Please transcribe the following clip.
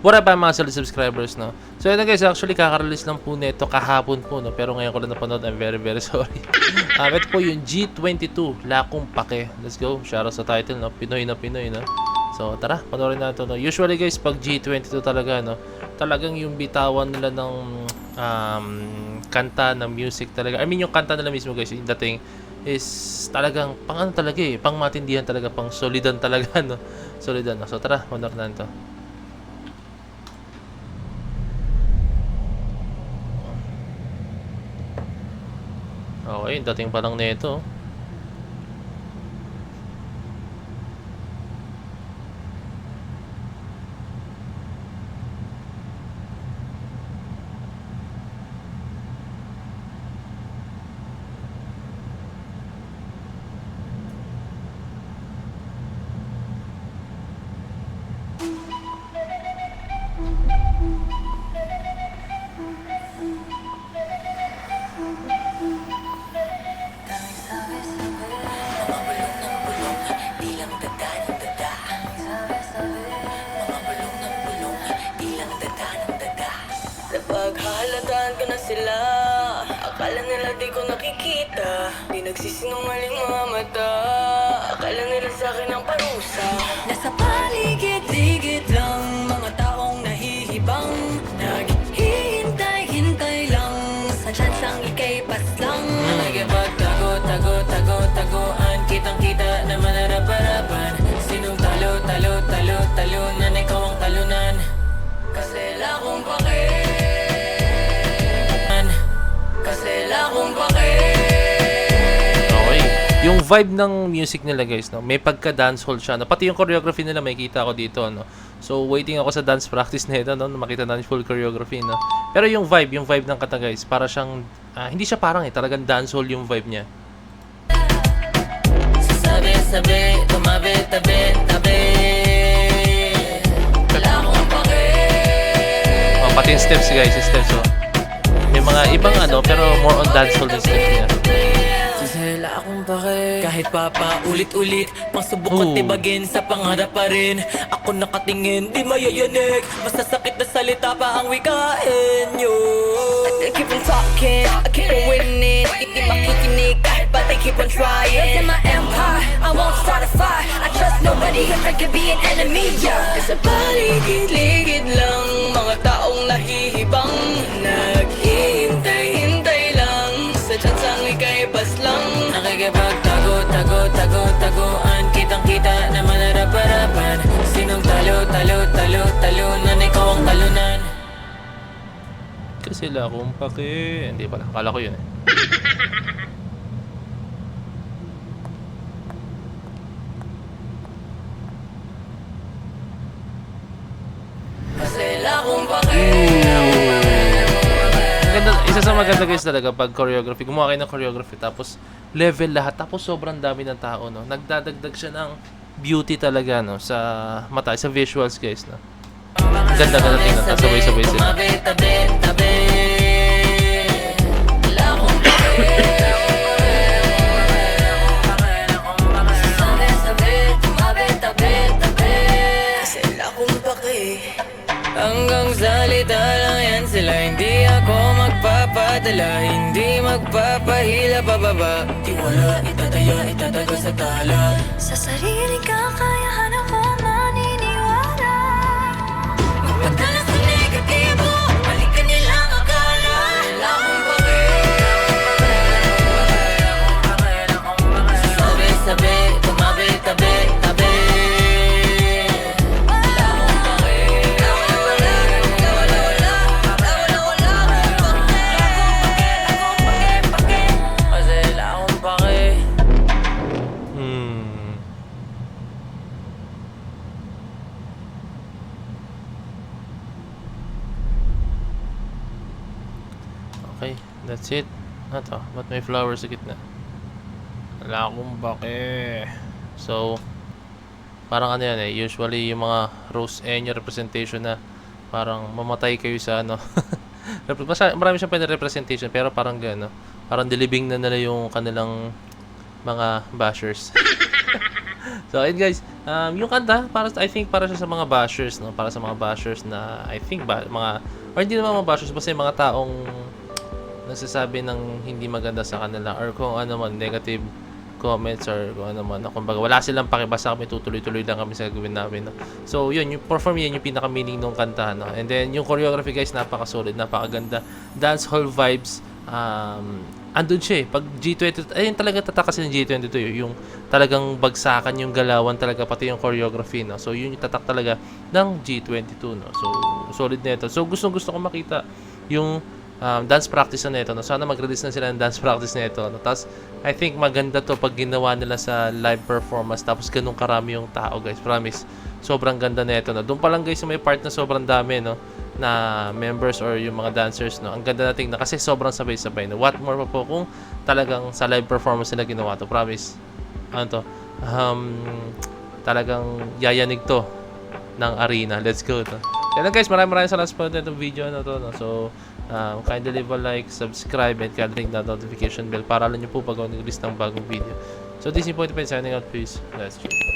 What up mga solid subscribers, no? So yun guys, actually kaka-release lang po nito kahapon po, no? Pero ngayon ko lang napanood, I'm very sorry. Ito po yung G22, Lakong Pake. Let's go, shoutout sa title, no? Pinoy na Pinoy, no? So tara, panoorin natin, no? Usually guys, pag G22 talaga, no? Talagang yung bitawan nila ng kanta, ng music talaga. I mean yung kanta nila mismo guys, yung dating is talagang pang ano talaga pang matindihan talaga, pang solidan talaga, no? Solidan, no? So tara, panoorin natin to. Okay, dating pa lang nito. Napaghahalataan ko na sila. Akala nila di ko nakikita. Di nagsisinungaling mga mata. Akala nila sa'kin ang parusa. Nasa paligid-ligid lang mga taong nahihibang. Naghihintay-hintay lang sa tsansang ika'y paslang. Nagipagtago-tago-tago-tagoan. Kitang-kita naman harap-harapan. Sinong talo-talo-talo-talo na ikaw ang talunan. Kasi lakong pake. Okay. Yung vibe ng music nila guys, no, may pagka dancehall siya, no? Pati yung choreography nila makikita ko dito, no. So waiting ako sa dance practice nito, no, makita na yung full choreography, no. Pero yung vibe ng kanta guys, para siyang hindi siya parang talagang dancehall yung vibe niya. Sabi, tumabi, tabi. Oh, pati yung steps guys, yung steps, oh. May mga ibang pero more on dancehall yung steps niya. Sisela akong pake. Kahit pa ulit-ulit, pangsubok at tibagin sa pangarap pa rin. Ako nakatingin, di mayayanig. Masasakit na salita pa ang wikain nyo. I keep on talking, I keep on winning. Di makikinig kahit pa they keep on trying. In my empire, I won't start a fire. I trust nobody if I could be an enemy, yeah. Sa paligid-ligid lang, mga taong nahihibang. Naghihintay-hintay lang sa tsansang ika'y paslang. Nakikipagtago-tago-tago-tagoan. Kitang-kita naman harap-harapan. Sinong talo-talo-talo-talo na ikaw ang talunan. Kasi Lakong Pake. Hindi pala, akala ko yun Kasi lakong pake. Maganda, isa sa maganda guys talaga pag choreography, gumawa kayo ng choreography tapos level lahat, tapos sobrang dami ng tao, no. Nagdadagdag siya ng beauty talaga, no, sa mata, sa visuals guys, no. Ganda tingnan, tapos sabay-sabay sila. Tabi. Lakong pake. Sabi, tumabi, tabi. Kasi lakong pake. Hanggang salita lang yan sila. Hindi ako magpapadala, hindi magpapahila pababa. Tiwala, itatago sa tala. Sa sarili kakayahan ako maniniwala. Magpadala sa negatibo, balikan nilang akala. Lakong pake. Sabi, tumabi, tabi. Okay, that's it. Ito, ba't may flowers sa gitna? Lakong Pake. So, parang ano yan usually yung mga rose enyo representation na parang mamatay kayo sa marami siyang pwede representation, pero parang gano, parang dilibing na nila yung kanilang mga bashers. So, ayun guys, Yung kanta, I think para siya sa mga bashers, no? Para sa mga bashers na, I think, or hindi naman mga bashers, basta yung mga taong nagsasabi ng hindi maganda sa kanila or kung ano man, negative comments or kung ano man. Kumbaga, wala silang pakibasa kami, tutuloy-tuloy lang kami sa gagawin namin. No? So, yun, yung perform yan, yung pinaka-meaning ng kanta. No? And then, yung choreography guys, napaka-solid, napakaganda. Dancehall vibes, andun siya eh. Pag G22, ayun talaga tatak kasi ng G22 yung talagang bagsakan yung galawan talaga, pati yung choreography, no? So, yun yung tatak talaga ng G22, no? So, solid na ito. So, gusto ko makita yung dance practice na ito, no? Sana mag-release na sila ng dance practice na ito, no? Tapos, I think maganda to pag ginawa nila sa live performance, tapos ganun karami yung tao, guys. Promise. Sobrang ganda na ito, no? Doon pa lang, guys, may part na sobrang dami, no? Na members or yung mga dancers, no? Ang ganda nating na kasi sobrang sabay-sabay, no? What more pa po kung talagang sa live performance nila ginawa to. Promise. Ano to? Talagang yayanig to ng arena. Let's go to. Yan lang guys, maraming salamat po itong video na to, no? So, kindly leave a like, subscribe, and kindly ring the notification bell para alam nyo po pag nag-release ng bagong video. So, this is Point signing out. Peace. Let's go.